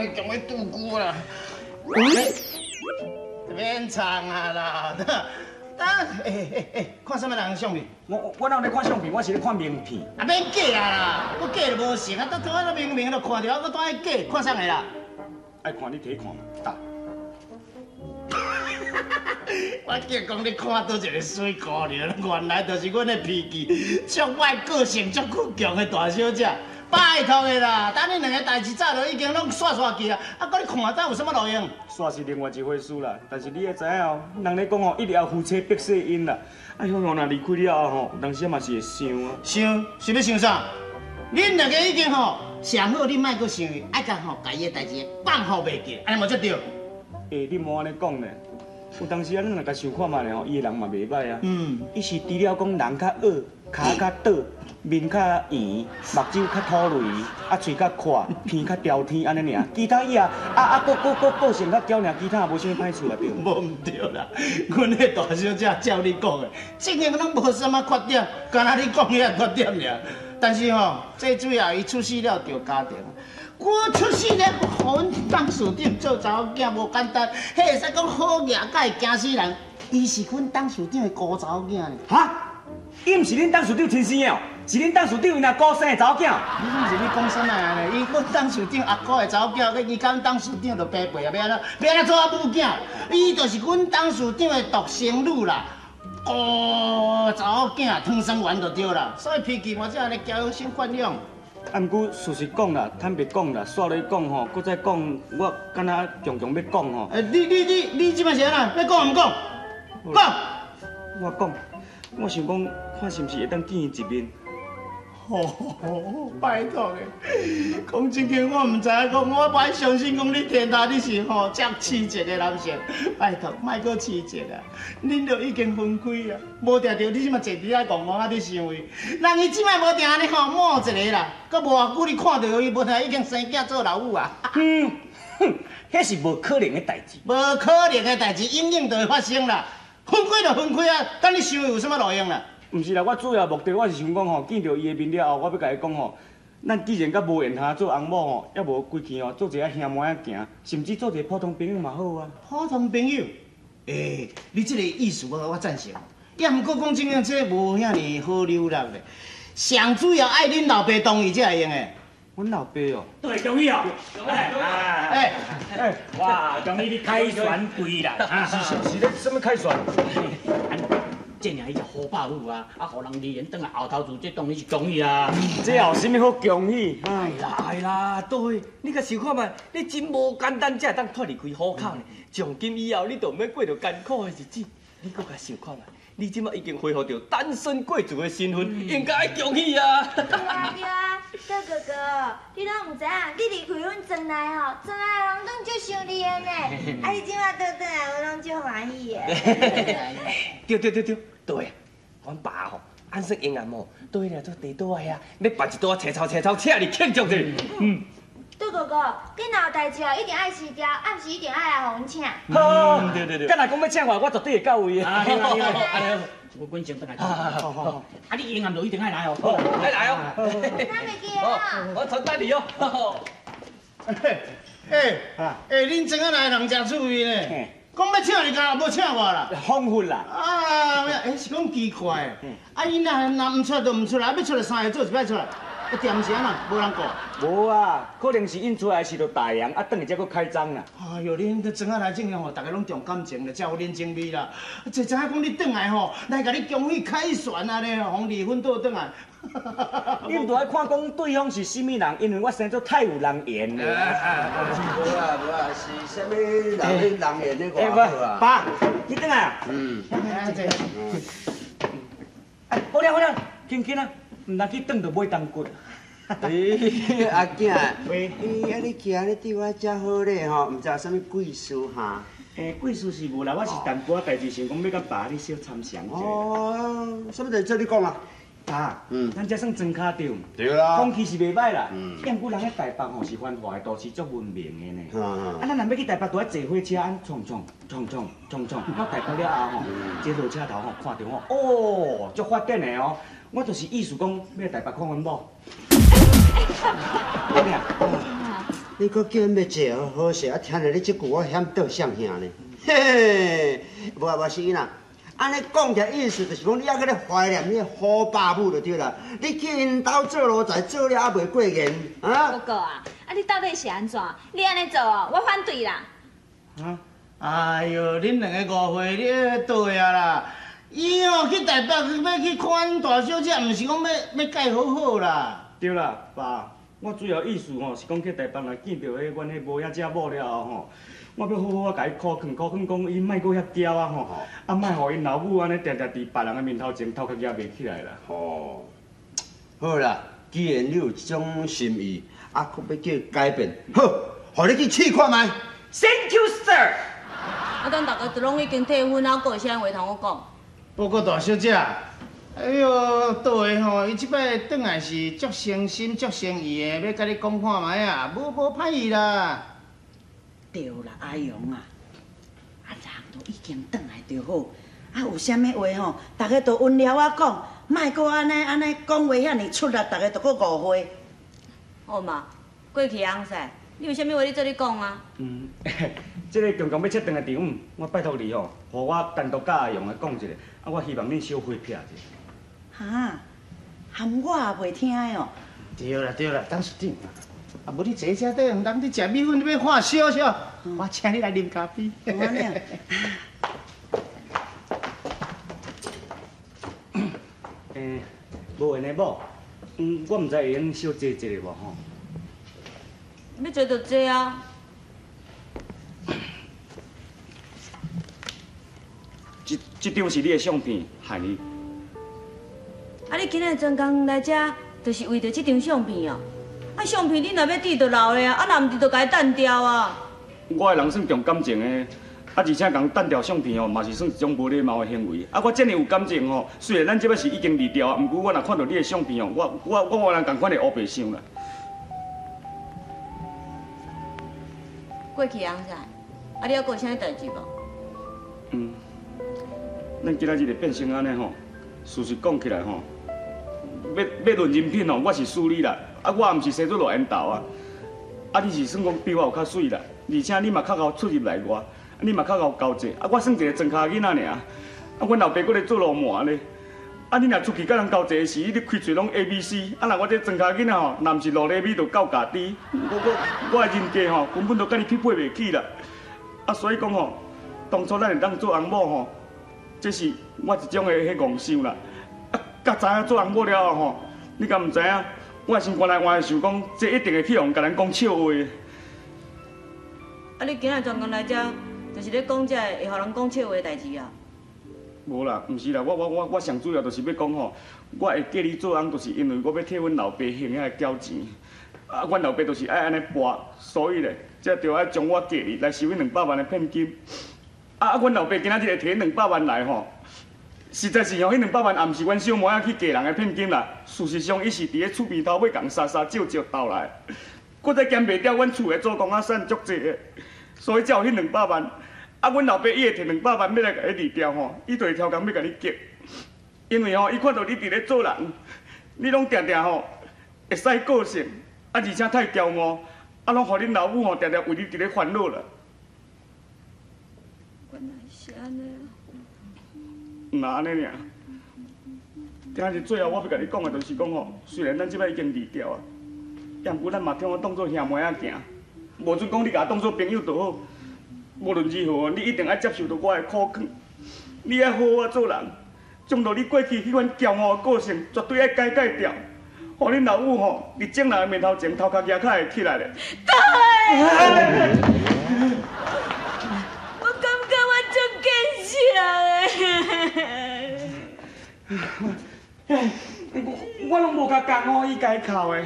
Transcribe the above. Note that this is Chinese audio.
你强要拄久啦。免藏啊啦，等看什么人相片？我哪有咧看相片，我是咧看名片。啊，免假啊啦，我假就无成啊，都我都明明就看到，我当爱假，看啥个啦？爱看你睇看嘛，打。我惊讲你看到一个水姑娘，原来就是阮的脾气足歹、个性足强的大小姐。拜托的啦，等你两个代志早就已经拢煞去啊，啊，搁你看到有什么路用？煞是另外一回事啦，但是你也知影哦，人咧讲哦，一定要夫妻百岁因啦。哎呦，若离开了后吼，有当时嘛是会想啊。想是要想啥？恁两个已经吼想好，你莫搁想伊，爱甲吼家己的代志放好袂记，安尼无才对。你莫安尼讲呢。有当时啊，咱若甲想看嘛咧吼，伊个人嘛袂歹啊。伊是除了讲人较恶，骹较倒，面较圆，目睭较土雷，啊嘴较阔，鼻较刁天安尼尔。其他伊啊，个性较娇尔，其他也无啥物歹处啊对。无唔对啦，阮迄大小姐照你讲的，正经拢无什么缺点，干那你讲遐缺点尔。但是吼，这主要伊出世了着家庭。我出世了，互阮董事长做查某囝无简单，迄会使讲好业，甲会惊死人。伊是阮董事长的姑查某囝呢。哈？伊毋是恁董事长亲生的哦，是恁董事长伊那姑生的查某囝。你怎是你讲啥啊？伊阮董事长阿姑的查某囝，伊甲阮董事长就白背啊，要安怎做母囝？伊就是阮董事长的独生女啦。查某囝汤生丸就对啦，所以脾气嘛，才安尼教养先惯养。啊，毋过事实讲啦，坦白讲啦，煞咧讲吼，搁再讲，我敢若强要讲吼。你即摆是安怎？要讲毋讲？讲。我讲，我想讲，看是毋是会当见伊一面。拜托的，讲真经，我唔知影讲，我歹相信讲你天大你是吼遮痴情的男性。拜托，莫搁痴情啊！恁就已经分开啊，无定着你即马坐伫遐戆戆啊！你想伊，人伊即摆无定安尼吼摸一个啦，搁无偌久你看到伊，无定已经生囝做老母啊！迄是无可能的代志。无可能的代志，永远就会发生啦。分开就分开啊，等你想有什么路用啦？毋是啦，我主要目的我是想讲吼，见到伊的面了后，我要甲伊讲吼，咱既然甲无缘下做翁某吼，也无规矩哦，做一个兄妹仔行，甚至做一个普通朋友嘛好啊。普通朋友，你这个意思我赞成。也毋过讲真正这无遐尼好流浪的，上主要爱恁老爸同意才会用的。阮老爸哦，对，同意哦。哇，终于你开船归啦！是咧什么开船？这样伊就好保护啊，互人离缘，等来后头做这当然是同意啊。这有甚物好恭喜？哎啦，对，你甲想看觅，你真无简单，才会当脱离开虎口呢。从今以后，你就免过着艰苦的日子。你搁甲想看觅，你即马已经恢复着单身贵族的身份，应该恭喜啊！对啊，哥哥哥，你拢唔知影，你离开阮庄内吼，庄内人拢足想你的呢。啊，你即马倒转来，我拢足欢喜的。对啊，阮爸吼，安说永安吼，对了做地多的啊，要办一桌车头请你庆祝者。杜哥哥，你若有代志哦，一定爱辞掉，暗时一定爱来互阮请。好，对，敢若讲要请我，我绝对会到位的。我滚先等来。好。啊，你永暗就一定爱来哦。爱来哦。咱袂记哦。我传达你哦。恁庄仔来人真趣味呢。讲要请你，敢无请我啦？放忽啦！是讲奇怪的。伊若唔出就唔出来，要出来3个做一摆出来。店是安怎？无人顾？无啊，可能是因出来时就大洋，啊，等下才搁开张啦。哎呦，恁这庄仔来正经吼，大家拢重感情咧，才有恁情味啦。就知影讲你转来吼，来甲你恭喜开船啊咧，红离婚倒转来。恁都爱看讲对方是甚物人，因为我生做太有人缘咧。无啊，是啥物人缘咧外好啊？爸，你转来啊？好了，紧啊，唔通去转就买冬骨。阿囝，啊你徛咧对我遮好咧吼，唔知有啥物贵事哈？贵事是无啦，我是淡薄仔代志，想讲要甲爸你小参详者。哦，啥物代志你讲啊？爸，咱这算庄卡着，对啦，风气是袂歹啦。因过人喺台北吼是繁华的都市，足文明的呢。咱若要去台北，都要坐火车，安冲冲，到台北了后吼，坐落车头吼，看到吼，足发展的哦。我就是意思讲，要台北看阮某。你搁叫因要坐好势，啊，听着你这句我险倒相兄呢。嘿嘿，无是啦。安尼讲起来意思就是讲，你还搁咧怀念你好爸母就对啦。你去因兜做奴才，做了还袂过瘾啊？哥哥啊，你到底是安怎？你安尼做哦，我反对啦。啊！哎哟，恁两个误会咧倒呀啦！伊哦去台北要去看大小姐，毋是讲要改好好啦。对啦，爸，我主要意思吼是讲去台北若见到迄阮迄无影姐某了后吼，我要好好啊甲伊考劝讲伊莫搁遐刁啊吼，啊莫互因老母安尼定定伫别人的面头前头壳举袂起来啦。哦，好啦，既然你有这种心意，啊，佫要叫改变，好，互你去试看卖。Thank you, sir。啊，咱大家都拢已经退婚，还有啥话通我讲？不过大小姐，哎哟，倒个吼，伊即摆转来是足诚心、足诚意的，要甲你讲看卖啊，无歹意啦。对啦，阿勇啊，啊人都已经转来就好。啊，有啥物话吼，大家都温了啊讲，莫搁安尼讲话遐尼出力，大家都搁误会。好嘛，过去翁婿，你有啥物话你做你讲啊？这个刚刚要切断的场，我拜托你吼，互我单独甲阿勇来讲一下，啊，我希望恁小伙撇者。哈，含我也袂听的哦。对啦，当属顶。啊，无你坐遮底，人你食米粉，你要看烧烧，我请你来啉咖啡。安尼啊。无安尼无，我毋知会用小坐一下无吼。要坐就坐啊。这张是你的相片，害你。啊，你今日专工来遮，就是为着这张相片哦。啊，相片你若要滴就留咧啊，啊，若毋滴就甲伊删掉啊。我的人算重感情的，啊，而且共单调相片哦，嘛是算一种无礼貌的行为。啊，我遮尔有感情哦，虽然咱即摆是已经离掉啊，毋过我若看到你的相片哦，我原来共款的乌白想啦。过去翁婿，啊，你还有啥物代志无？咱今仔日就变成安尼吼，事实讲起来吼，要论人品吼，我是输你啦，啊，我也毋是生出落缘投啊，啊，你是算讲比我有较水啦，而且你嘛较贤出入来我，你嘛较贤交际，啊，我算一个庄脚囡仔尔，啊，阮老爸搁咧做路满咧，啊，你若出去甲人交际时，你开嘴拢 ABC， 啊，若我这庄脚囡仔吼，若毋是落礼米就到家底，我的人格吼，根本就甲你匹配袂起啦，啊，所以讲吼，当初咱会当做翁某吼。这是我一种的迄妄想啦，啊，甲知影做翁某了后吼，你敢毋知影？我心肝内换想讲，这一定会去互甲咱讲笑话。啊，你今日专工来遮，就是咧讲这会互人讲笑话的代志啊？无啦，毋是啦，我上主要就是要讲吼，我会嫁你做翁，就是因为我要替阮老爸还遐交钱。啊，阮老爸就是爱安尼博，所以咧，才着爱将我嫁你来收迄200万的聘金。啊！阮老爸今仔日会摕200万来吼，实在是吼，迄200万也毋是阮小妹仔去嫁人的聘金啦。事实上，伊是伫咧厝边头尾共沙沙照倒来，搁再减袂掉阮厝的做工仔省足济的，所以才有迄200万。啊，阮老爸伊会摕200万要来甲你离掉吼，伊就会挑工要甲你结，因为吼，伊看到你伫咧做人，你拢定定吼会使个性，啊，而且太骄傲，啊，拢互恁老母吼定定为你伫咧烦恼啦。原来是安尼啊！毋那安尼尔，今日最后我要甲你讲的，就是讲吼，虽然咱即摆已经离掉啊，也毋过咱嘛听我当做兄妹仔行，无准讲你甲我当做朋友就好。无论如何，你一定爱接受到我的苦劝，你爱好好做人，将来你过去迄款骄傲的个性，绝对爱改掉，互恁老母吼，伫正人的面头前头壳举较会起来咧。我拢无甲讲哦，伊家哭的。